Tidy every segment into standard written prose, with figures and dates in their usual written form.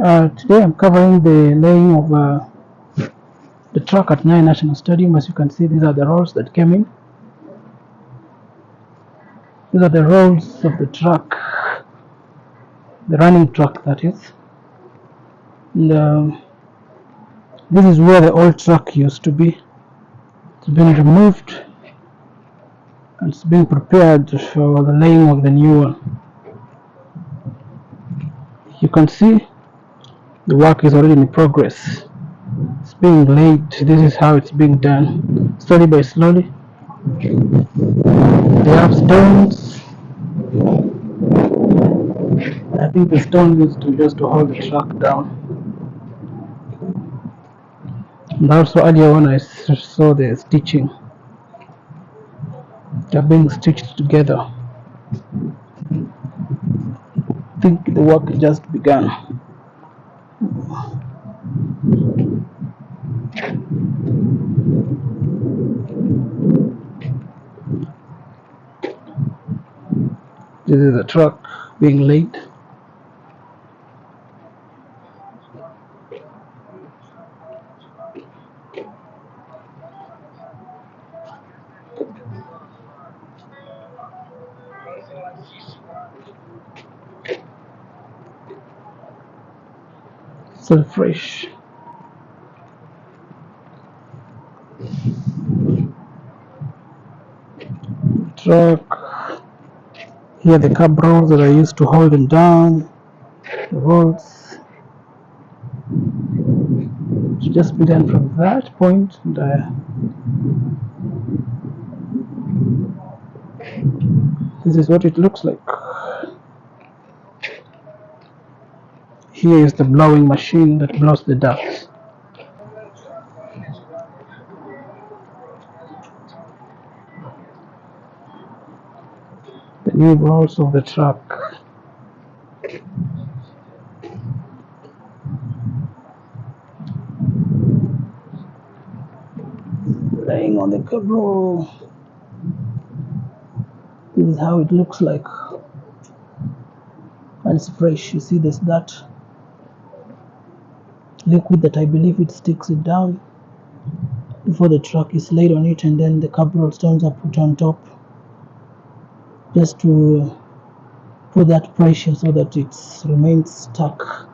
Today I'm covering the laying of the track at Nyayo National Stadium. As you can see, these are the rolls that came in. These are the rolls of the track, the running track that is. And this is where the old track used to be. It's been removed and it's being prepared for the laying of the new one. You can see the work is already in progress. It's being laid. This is how it's being done, slowly by slowly. They have stones. I think the stone is just to hold the track down. And also earlier when I saw the stitching, they're being stitched together. I think the work just began. This is the track being laid. Still fresh. Track. Here the cab rolls that I used to hold them down. The rolls. It just began from that point, and this is what it looks like. Here is the blowing machine that blows the dust. The new rolls of the track. Laying on the cab roll. This is how it looks like. And it's fresh. You see there's that liquid that I believe it sticks it down before the track is laid on it, and then the cab roll stones are put on top just to put that pressure so that it remains stuck.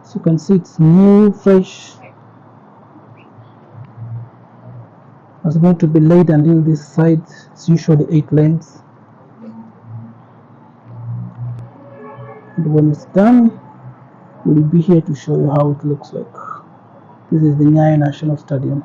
So you can see it's new, fresh. It's going to be laid until this side. It's usually 8 lanes. And when it's done, we'll be here to show you how it looks like. This is the Nyayo National Stadium.